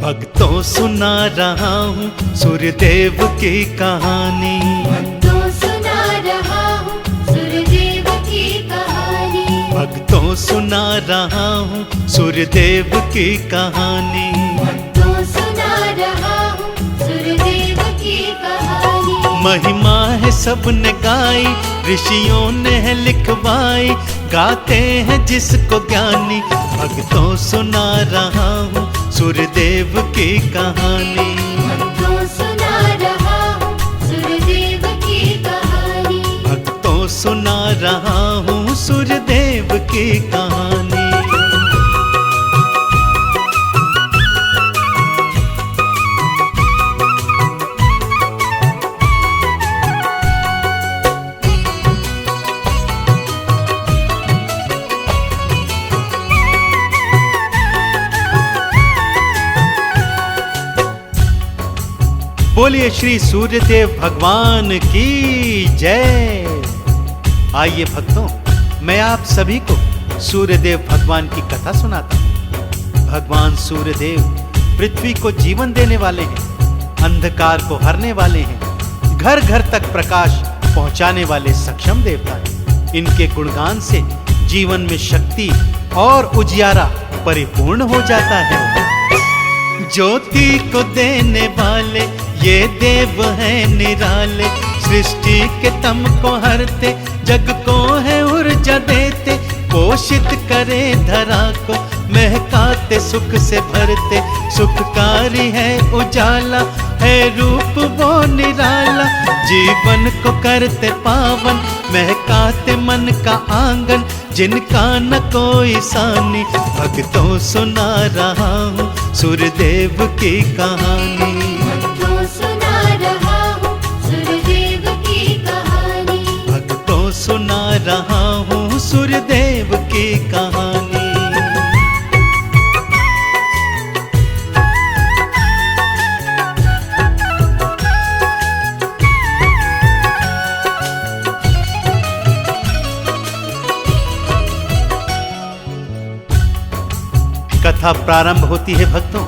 भक्तों सुना रहा हूँ सूर्यदेव की कहानी। भक्तों सुना रहा हूँ सूर्यदेव की कहानी। भक्तों सुना रहा हूँ सूर्यदेव की कहानी। भक्तों सुना रहा हूँ सूर्यदेव की कहानी। महिमा है सबने गाई, ऋषियों ने है लिखवाई, गाते हैं जिसको ज्ञानी। भक्तों सुना रहा हूँ सूर्यदेव की कहानी। भक्तों सुना रहा हूँ सूर्यदेव की कहानी। भक्तों सुना रहा हूँ सूर्यदेव की कहानी। बोलिए श्री सूर्यदेव भगवान की जय। आइए भक्तों, मैं आप सभी को सूर्यदेव भगवान की कथा सुनाता हूँ। भगवान सूर्यदेव पृथ्वी को जीवन देने वाले हैं, अंधकार को हरने वाले हैं, घर घर तक प्रकाश पहुंचाने वाले सक्षम देवता हैं। इनके गुणगान से जीवन में शक्ति और उजियारा परिपूर्ण हो जाता है। ज्योति को देने वाले ये देव हैं निराले, सृष्टि के तम को हरते, जग को है ऊर्जा देते, पोषित करे धरा को, महकाते सुख से भरते, सुखकारी है उजाला, है रूप वो निराला, जीवन को करते पावन, महकाते मन का आंगन, जिनका न कोई सानी। भक्तों सुना रहा हूँ सूर्यदेव की कहानी। भक्तों सुना रहा हूँ सूर्यदेव की कहानी। भक्तों सुना रहा हूँ सूर्यदेव की कहानी। कथा प्रारंभ होती है भक्तों।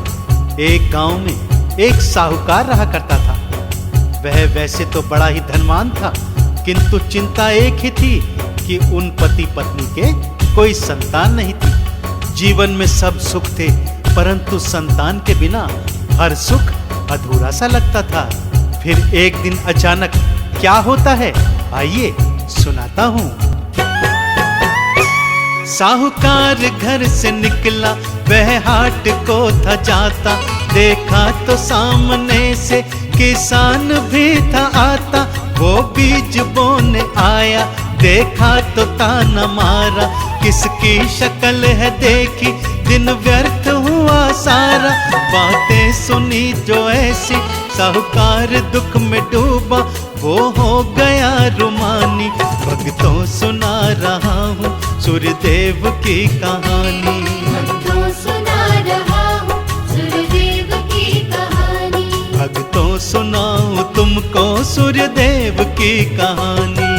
एक गांव में एक साहूकार रहा करता था। वह वैसे तो बड़ा ही धनवान था, किंतु चिंता एक ही थी कि उन पति पत्नी के कोई संतान नहीं थी। जीवन में सब सुख थे, परंतु संतान के बिना हर सुख अधूरा सा लगता था। फिर एक दिन अचानक क्या होता है, आइए सुनाता हूँ। साहूकार घर से निकला, वह हाट को था जाता, देखा तो सामने से किसान भी था आता। वो बीज बोने आया, देखा तो ताना मारा, किसकी शक्ल है देखी, दिन व्यर्थ हुआ सारा। बातें सुनी जो ऐसी, साहूकार दुख में डूबा, वो हो गया रुमानी। भक्तों सुना रहा हूँ सूर्यदेव की कहानी। भक्तों सुना रहा हूँ सूर्यदेव की कहानी। भक्तों सुनाऊं तुमको सूर्यदेव की कहानी।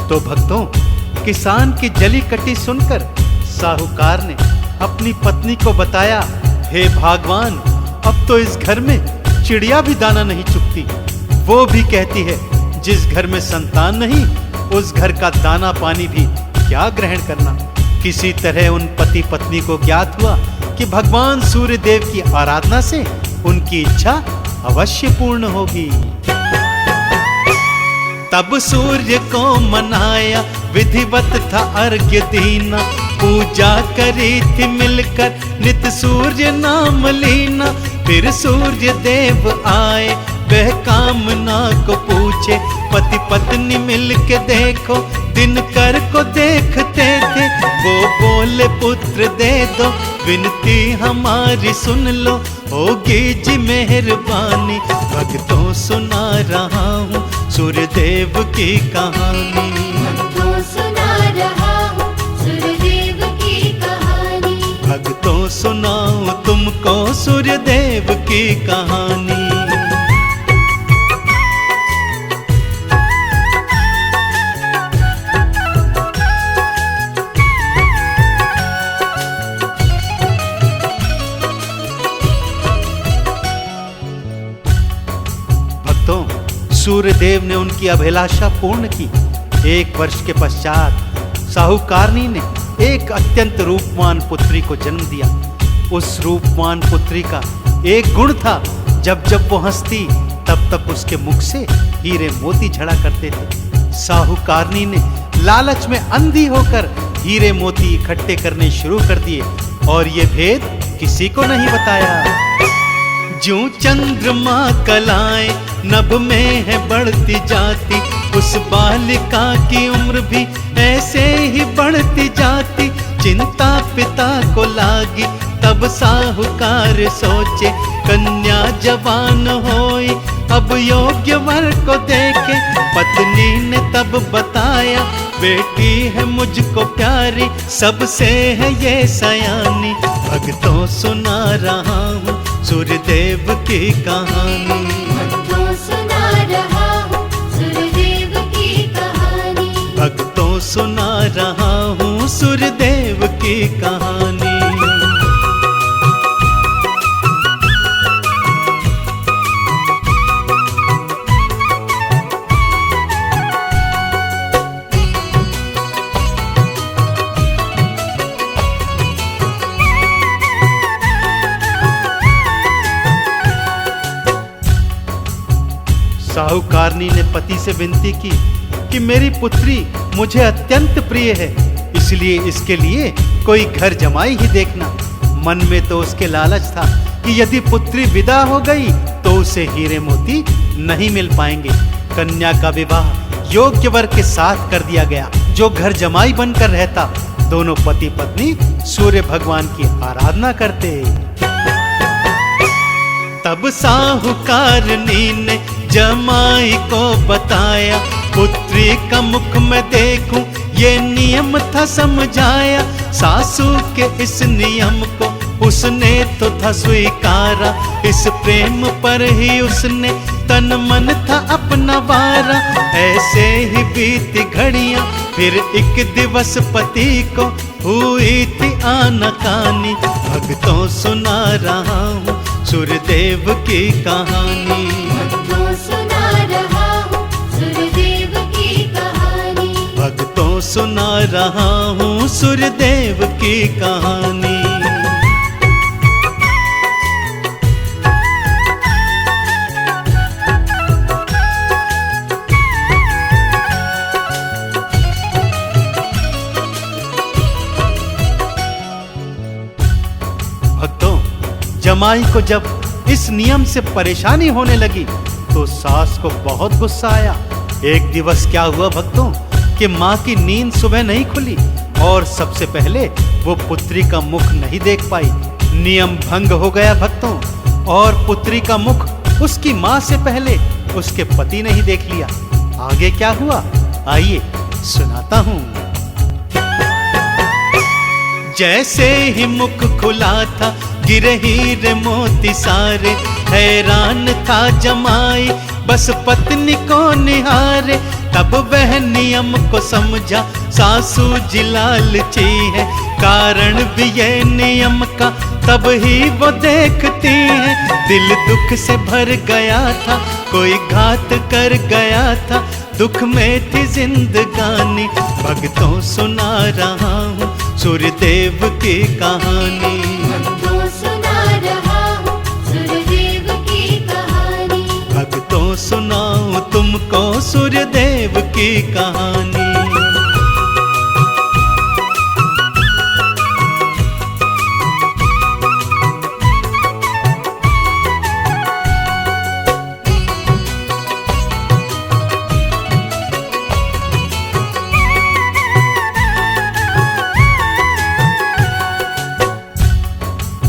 तो भक्तों, किसान की जली कटी सुनकर साहूकार ने अपनी पत्नी को बताया, हे भगवान, अब तो इस घर में चिड़िया भी दाना नहीं चुगती। वो भी कहती है, जिस घर में संतान नहीं, उस घर का दाना पानी भी क्या ग्रहण करना। किसी तरह उन पति पत्नी को ज्ञात हुआ कि भगवान सूर्यदेव की आराधना से उनकी इच्छा अवश्य पूर्ण होगी। तब सूर्य को मनाया, विधिवत था अर्घ्य दीना, पूजा करी थी मिलकर, नित सूर्य नाम लीना। फिर सूर्य देव आए, वह कामना को पूछे, पति पत्नी मिल के देखो, दिनकर को देखते थे। वो बोले पुत्र दे दो, विनती हमारी सुन लो, होगी जी मेहरबानी। भक्तों सुना रहा हूँ सूर्यदेव की कहानी। भक्तों सुना रहा हूँ सूर्यदेव तुमको सूर्यदेव की कहानी। भक्तों, सूर्यदेव ने उनकी अभिलाषा पूर्ण की। 1 वर्ष के पश्चात साहुकारनी ने एक अत्यंत रूपवान पुत्री को जन्म दिया। उस रूपवान पुत्री का एक गुण था, जब जब वो हंसती तब तब उसके मुख से हीरे मोती झड़ा करते थे। साहुकारनी ने लालच में अंधी होकर हीरे मोती इकट्ठे करने शुरू कर दिए और ये भेद किसी को नहीं बताया। ज्यों चंद्रमा कलाएं नभ में है बढ़ती जाती, उस बालिका की उम्र भी ऐसे ही बढ़ती जाती। चिंता पिता को लागी तब साहूकार सोचे, कन्या जवान होई अब योग्य वर को देखे। पत्नी ने तब बताया, बेटी है मुझको प्यारी, सबसे है ये सयानी। भक्तों सुना रहा हूँ सूर्यदेव की कहानी। भक्तों सुना रहा हूँ सूर्यदेव की कहानी। भक्तों सुना रहा हूँ सूर्यदेव की कहानी। साहुकारनी ने पति से विनती की कि मेरी पुत्री मुझे अत्यंत प्रिय है, इसलिए इसके लिए कोई घर जमाई ही देखना। मन में तो उसके लालच था कि यदि पुत्री विदा हो गई तो उसे हीरे मोती नहीं मिल पाएंगे। कन्या का विवाह योग्य वर के साथ कर दिया गया, जो घर जमाई बनकर रहता। दोनों पति पत्नी सूर्य भगवान की आराधना करते। तब साहुकारनी ने जमाई को बताया, पुत्री का मुख में देखूं ये नियम था समझाया। सासू के इस नियम को उसने तो था स्वीकारा, इस प्रेम पर ही उसने तन मन था अपना वारा। ऐसे ही बीती घड़ियां, फिर एक दिवस पति को हुई थी आनाकानी। भक्तों सुना रहा हूँ सूर्यदेव की कहानी। भक्तों सुना रहा हूँ सूर्यदेव की कहानी। भक्तों सुना रहा हूँ सूर्यदेव की कहानी। भक्तों, जमाई को जब इस नियम से परेशानी होने लगी तो सास को बहुत गुस्सा आया। एक दिवस क्या हुआ भक्तों कि माँ की नींद सुबह नहीं खुली और सबसे पहले वो पुत्री का मुख नहीं देख पाई। नियम भंग हो गया भक्तों, और पुत्री का मुख उसकी माँ से पहले उसके पति ने ही देख लिया। आगे क्या हुआ आइए सुनाता हूँ। जैसे ही मुख खुला था गिरे हीरे मोती सारे, हैरान था जमाई बस पत्नी को निहारे। तब वह नियम को समझा सासू जी लालची है, कारण भी ये नियम का तब ही वो देखती है। दिल दुख से भर गया था, कोई घात कर गया था, दुख में थी जिंदगानी। भक्तों सुना रहा हूँ सूर्यदेव की कहानी। भक्तों सुना रहा हूँ सूर्यदेव की कहानी। भक्तों सुनाऊं तुमको सूर्यदेव की कहानी।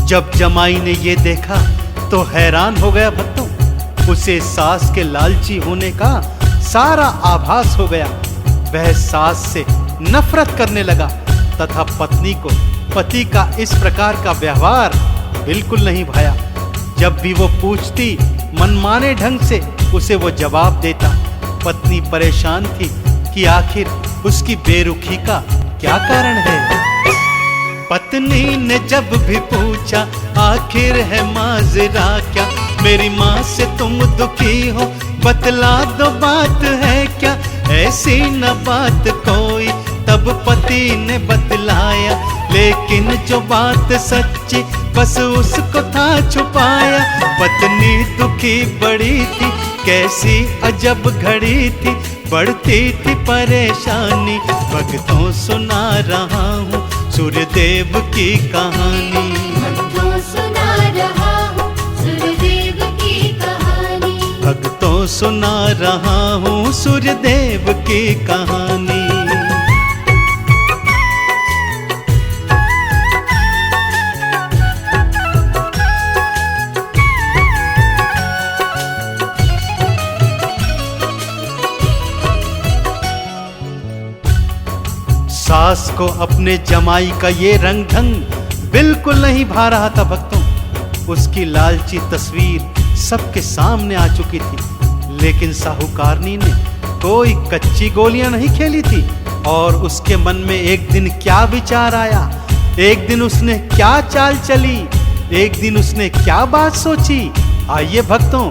जब जमाई ने ये देखा तो हैरान हो गया भक्तों। उसे सास के लालची होने का सारा आभास हो गया। वह सास से नफरत करने लगा तथा पत्नी को पति का इस प्रकार का व्यवहार बिल्कुल नहीं भाया। जब भी वो पूछती मनमाने ढंग से उसे वो जवाब देता। पत्नी परेशान थी कि आखिर उसकी बेरुखी का क्या कारण है। पत्नी ने जब भी पूछा आखिर है माजरा क्या, मेरी माँ से तुम दुखी हो बतला दो बात है क्या। ऐसी न बात कोई तब पति ने बतलाया, लेकिन जो बात सच्ची बस उसको था छुपाया। पत्नी दुखी बड़ी थी, कैसी अजब घड़ी थी, बढ़ती थी परेशानी। भक्तों सुना रहा हूँ सूर्यदेव की कहानी। भक्तों सुना रहा हूँ सूर्यदेव की कहानी। भक्तों सुना रहा हूँ सूर्यदेव की कहानी। सास को अपने जमाई का ये रंग ढंग बिल्कुल नहीं भा रहा था भक्तों। उसकी लालची तस्वीर सबके सामने आ चुकी थी, लेकिन साहूकारनी ने कोई कच्ची गोलियां नहीं खेली थी। और उसके मन में एक दिन क्या विचार आया, एक दिन उसने क्या चाल चली, एक दिन उसने क्या बात सोची, आइए भक्तों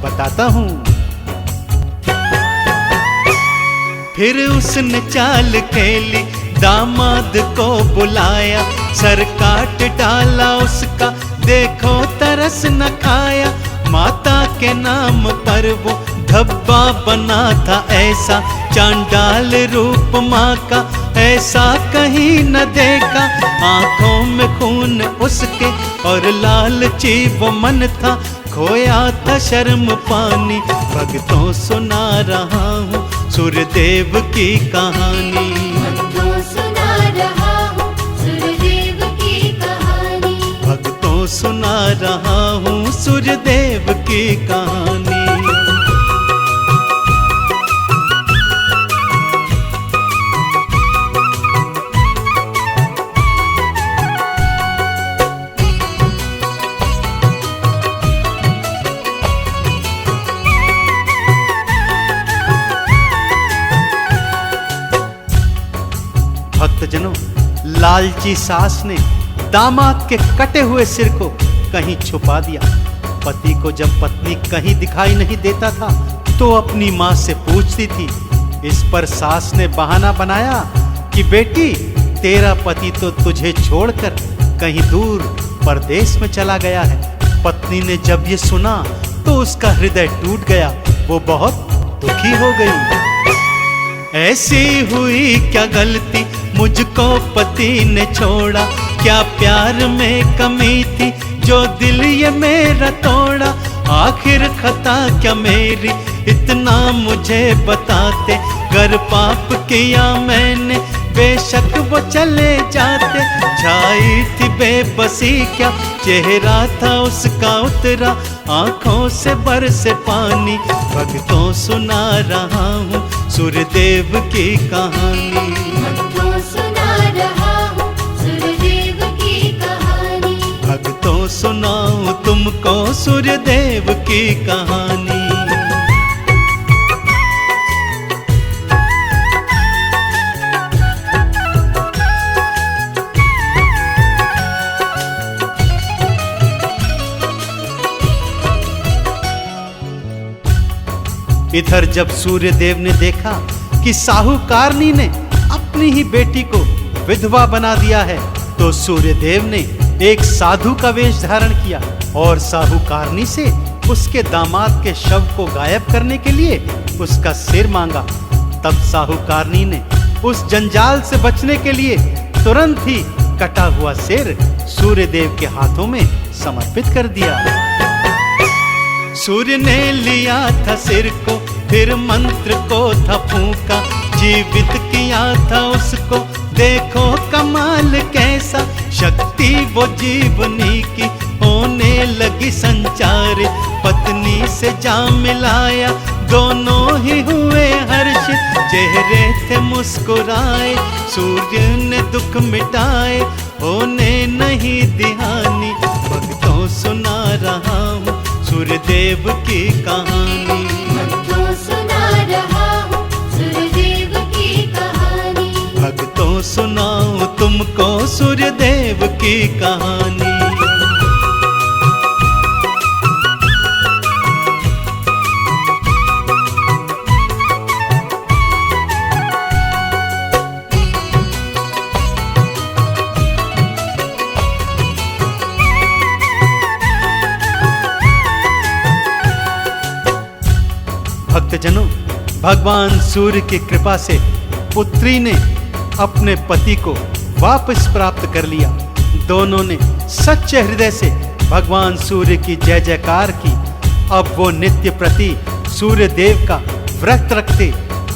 बताता हूं। फिर उसने चाल खेली, दामाद को बुलाया, सर काट डाला उसका, देखो तरस न खाया। माता के नाम पर वो धब्बा बना था ऐसा, चांडाल रूप माँ का ऐसा कहीं न देखा। आंखों में खून उसके और लालची वो मन था, खोया था शर्म पानी। भक्तों सुना रहा हूँ सूर्यदेव की कहानी। भक्तों सुना रहा हूँ सूर्यदेव की कहानी। भक्तों सुना रहा हूँ सूर्यदेव की कहानी। भक्तजनों, लालची सास ने दामाद के कटे हुए सिर को कहीं छुपा दिया। पति को जब पत्नी कहीं दिखाई नहीं देता था तो अपनी माँ से पूछती थी। इस पर सास ने बहाना बनाया कि बेटी तेरा पति तो तुझे छोड़कर कहीं दूर परदेश में चला गया है। पत्नी ने जब ये सुना तो उसका हृदय टूट गया, वो बहुत दुखी हो गई। ऐसी हुई क्या गलती मुझको पति ने छोड़ा, क्या प्यार में कमी थी जो दिल ये मेरा तोड़ा। आखिर खता क्या मेरी इतना मुझे बताते, गर पाप किया मैंने बेशक वो चले जाते। छाई थी बेबसी क्या चेहरा था उसका उतरा, आंखों से बरसे पानी। भक्तों सुना रहा हूँ सूर्यदेव की कहानी। भक्तों सुना रहा हूँ सूर्यदेव की कहानी। भक्तों सुनाऊं तुमको सूर्यदेव की कहानी। इधर जब सूर्यदेव ने देखा कि साहूकारनी ने अपनी ही बेटी को विधवा बना दिया है, तो सूर्यदेव ने एक साधु का वेश धारण किया और साहूकारनी से उसके दामाद के शव को गायब करने के लिए उसका सिर मांगा। तब साहूकारनी ने उस जंजाल से बचने के लिए तुरंत ही कटा हुआ सिर सूर्यदेव के हाथों में समर्पित कर दिया। सूर्य ने लिया था सिर को, फिर मंत्र को था फूंका, जीवित किया था उसको, देखो कमाल कैसा। शक्ति वो जीवनी की होने लगी संचार, पत्नी से जा मिलाया दोनों ही हुए हर्षित। चेहरे थे मुस्कुराए, सूर्य ने दुख मिटाए, होने नहीं दिहानी। सुना रहा हूँ सूर्यदेव की कहानी। भक्तों सुना रहा हूँ सूर्यदेव की कहानी। भक्तों सुनाऊं तुमको सूर्यदेव की कहानी। भक्तजनों, भगवान सूर्य की कृपा से पुत्री ने अपने पति को वापस प्राप्त कर लिया। दोनों ने सच्चे हृदय से भगवान सूर्य की जय जयकार की। अब वो नित्य प्रति सूर्य देव का व्रत रखते,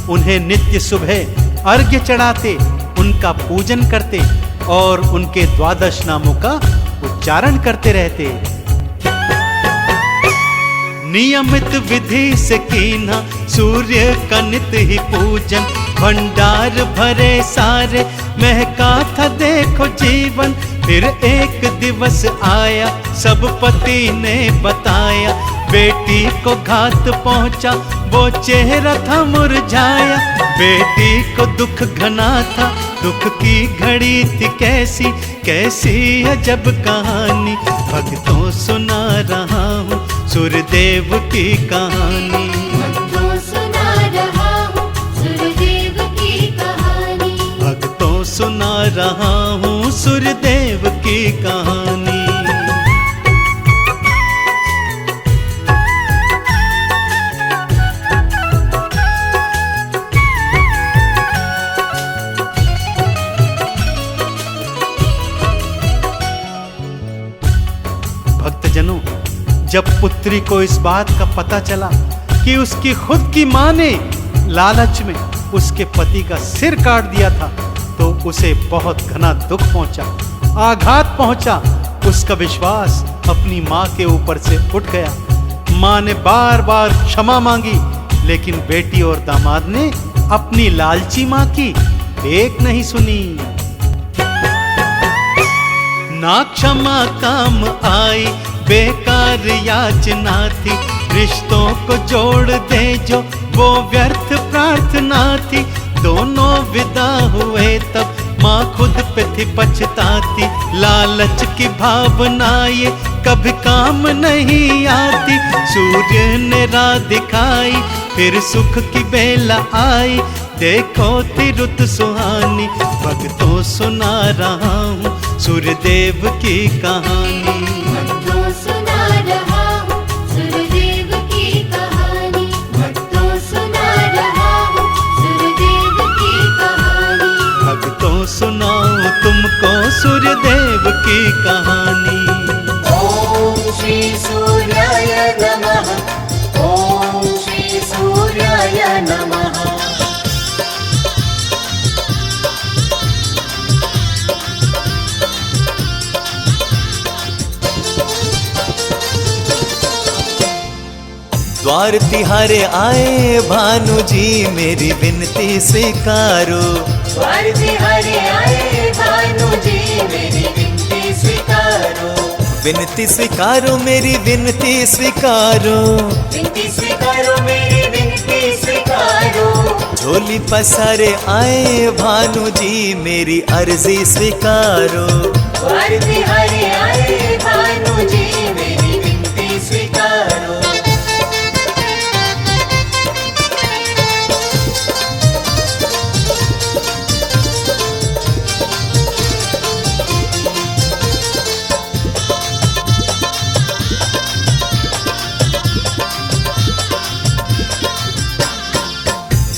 उन्हें नित्य सुबह अर्घ्य चढ़ाते, उनका पूजन करते और उनके 12 नामों का उच्चारण करते रहते। नियमित विधि से कीना सूर्य का नित्य ही पूजन, भंडार भरे सारे महका था देखो जीवन। फिर एक दिवस आया सब पति ने बताया, बेटी को घात पहुंचा वो चेहरा था मुरझाया। बेटी को दुख घना था, दुख की घड़ी थी कैसी कैसी अजब कहानी। भक्तों सुना रहा हूँ सूर्यदेव की कहानी। भक्तों सुना रहा हूँ सूर्यदेव की कहानी। भक्तों सुना रहा हूँ सूर्यदेव की कहानी। भक्तजनों, जब पुत्री को इस बात का पता चला कि उसकी खुद की मां ने लालच में उसके पति का सिर काट दिया था, तो उसे बहुत घना दुख पहुंचा, आघात पहुंचा। उसका विश्वास अपनी मां के ऊपर से उठ गया। मां ने बार बार क्षमा मांगी, लेकिन बेटी और दामाद ने अपनी लालची मां की एक नहीं सुनी। ना क्षमा काम आई, बेकार याचना थी, रिश्तों को जोड़ दे जो वो व्यर्थ प्रार्थना थी। दोनों विदा हुए तब माँ खुद पे थी पछताती, लालच की भावना ये कभी काम नहीं आती। सूर्य ने राह दिखाई, फिर सुख की बेला आई, देखो थी रुत सुहानी। भक्तों सुना रहा हूँ सूर्यदेव की कहानी। भक्तों सुना रहा हूँ सूर्यदेव की कहानी। भक्तों सुना रहा हूँ सूर्यदेव की कहानी। भक्तों सुनाऊं तुमको सूर्यदेव की कहानी। ओम श्री सूर्याय नमः। ओम श्री सूर्याय नमः। द्वार तिहारे आए भानु जी मेरी विनती स्वीकारो। द्वार तिहारे आए भानु जी मेरी विनती स्वीकारो। विनती स्वीकारो मेरी विनती स्वीकारो। विनती स्वीकारो मेरी विनती स्वीकारो। झोली पसारे आए भानु जी मेरी अर्जी स्वीकारो। द्वार तिहारे आए भानु जी मेरी विनती स्वीकारो।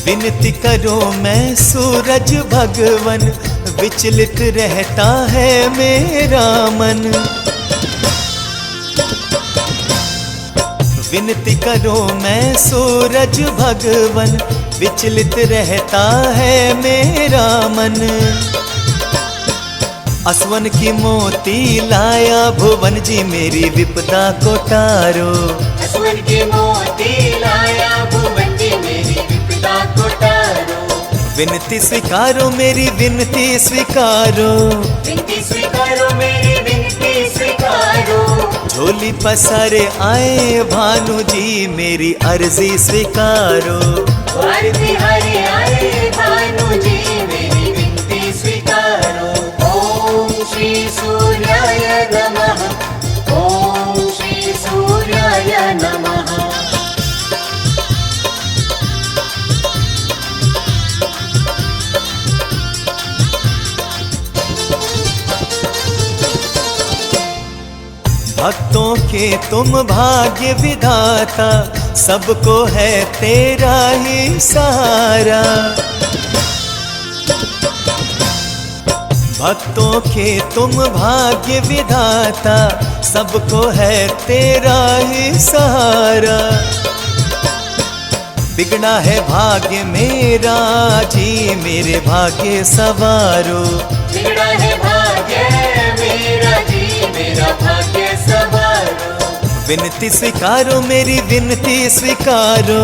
विनती करो मैं सूरज भगवन, विचलित रहता है मेरा मन। विनती करो मैं सूरज भगवन, विचलित रहता है मेरा मन। असवन की मोती लाया भुवन जी मेरी विपदा को टारो। असवन की मोती लाया भुवन जी मेरी विपदा को टारो। विनती स्वीकारो मेरी विनती स्वीकारो। विनती स्वीकारो मेरी विनती स्वीकारो। झोली पसारे आए भानु जी मेरी अर्जी स्वीकारो। आरती हरे आए भानु जी मेरी विनती स्वीकारो। ओम श्री सूर्याय नमः। ओम श्री सूर्याय नमः। भक्तों के तुम भाग्य विधाता, सबको है तेरा ही सहारा। भक्तों के तुम भाग्य विधाता, सबको है तेरा ही सहारा। बिगड़ा है भाग्य मेरा जी मेरे भाग्य सवारो। बिगड़ा है भाग्य मेरा जी मेरा भाग्य सवारो। विनती स्वीकारो मेरी विनती स्वीकारो।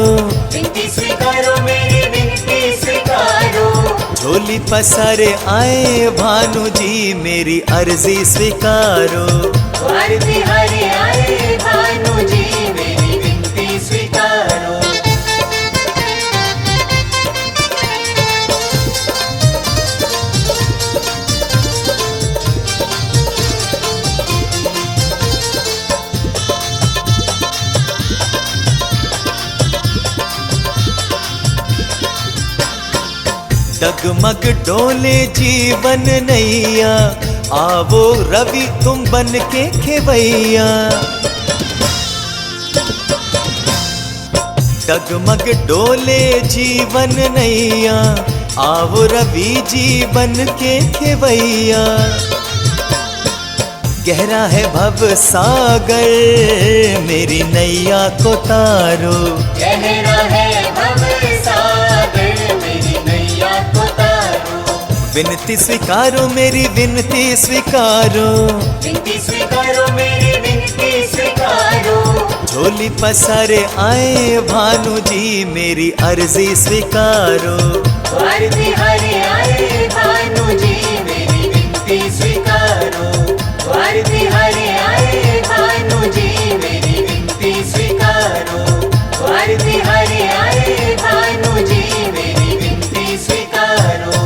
विनती स्वीकारो मेरी विनती स्वीकारो। झोली पसारे आए भानु जी मेरी अर्जी स्वीकारो। आरती हरे आए भानु जी मेरी विनती स्वीकारो। डगमग डोले जीवन नैया, आवो रवि तुम बन के खेवैया। डगमग डोले जीवन नैया, आवो रवि जी बन के खेवैया। गहरा है भव सागर मेरी नैया को तारो। गहरा है भव सागर मेरी नैया को तारो। विनती स्वीकारो मेरी विनती स्वीकारो। विनती स्वीकारो मेरी विनती स्वीकारो। झोली पसारे आए भानु जी मेरी अर्जी स्वीकारो। आरती हरे आए भानु जी मेरी विनती स्वीकारो। आरती हरे आए भानु जी मेरी विनती स्वीकारो। आरती हरे आए भानु जी मेरी विनती स्वीकारो।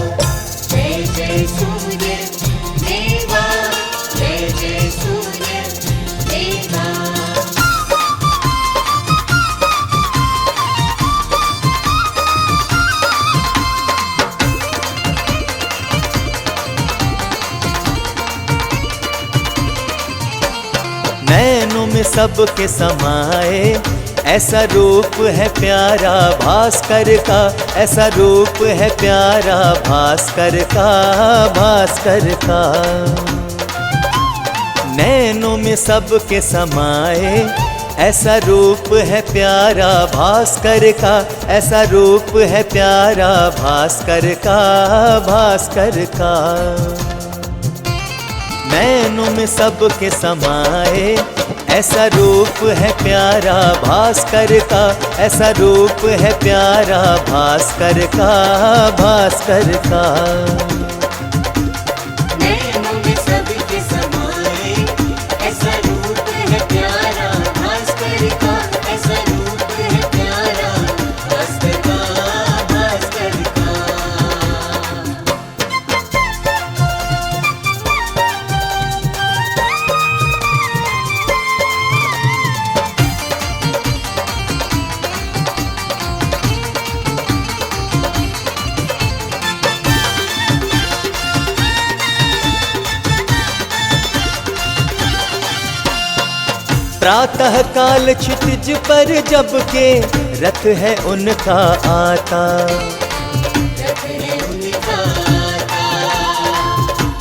जय जय सूर्य देवा। जय जय सूर्य देवा। नैनों में सबके समाए ऐसा रूप है प्यारा भास्कर का। ऐसा रूप है प्यारा भास्कर का। भास्कर का नैनों में सबके समाए ऐसा रूप है प्यारा भास्कर का। ऐसा रूप है प्यारा भास्कर का। भास्कर का नैनों में सबके समाए ऐसा रूप है प्यारा भास्कर का। ऐसा रूप है प्यारा भास्कर का। भास्कर का नैनों में सबके समाए ऐसा रूप है प्यारा भास्कर का। ऐसा रूप है प्यारा भास्कर का। भास्कर का प्रातः काल क्षितिज पर जब के रथ है उनका आता। रथ है उनका आता।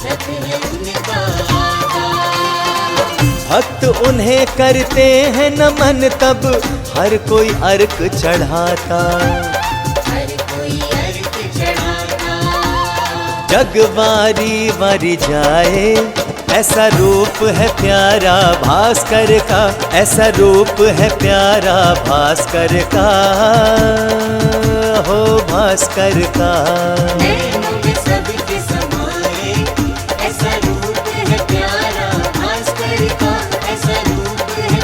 रथ है उनका आता। भक्त उन्हें करते हैं नमन तब हर कोई अर्क चढ़ाता। हर कोई अर्क चढ़ाता। जग वारी वारी जाए ऐसा रूप है प्यारा भास्कर का। ऐसा रूप है प्यारा भास्कर का। हो भास्कर का नैनों में सबके समाए ऐसा रूप है प्यारा भास्कर का। ऐसा रूप है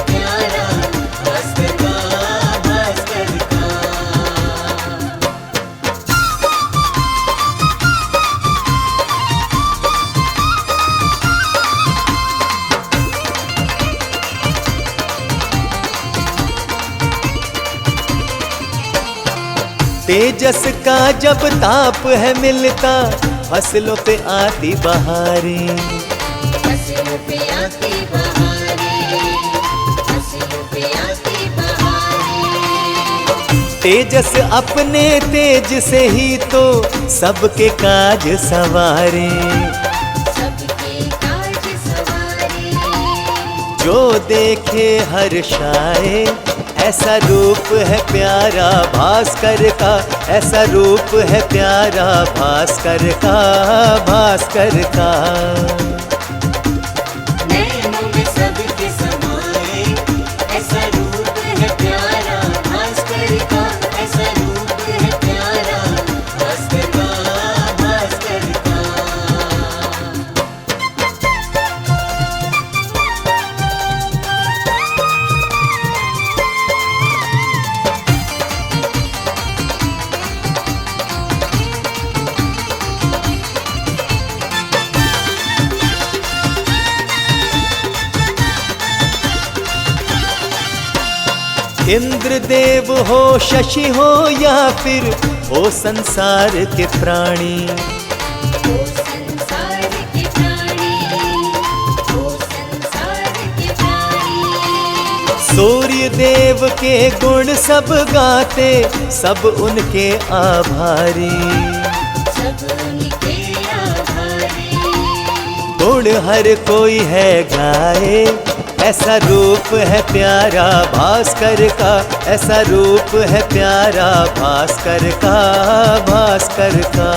तेजस का जब ताप है मिलता, फसलों पे आती बहारें। फसलों पे आती बहारें, फसलों पे आती बहारें। तेजस अपने तेज से ही तो सबके काज सवारे। सबके काज सवारे। जो देखे हर्षाए, ऐसा रूप है प्यारा भास्कर का, ऐसा रूप है प्यारा भास्कर का, भास्कर का। नैनों में सबके समाए, ऐसा रूप है प्यारा भास्कर का, ऐसा रूप है प्यारा भास्कर का, भास्कर का। इंद्रदेव हो, शशि हो या फिर हो संसार के प्राणी, ओ संसार के प्राणी, ओ संसार के प्राणी। सूर्य देव के गुण सब गाते, सब उनके आभारी। सब उनके आभारी। गुण हर कोई है गाए, ऐसा रूप है प्यारा भास्कर का, ऐसा रूप है प्यारा भास्कर का, भास्कर का।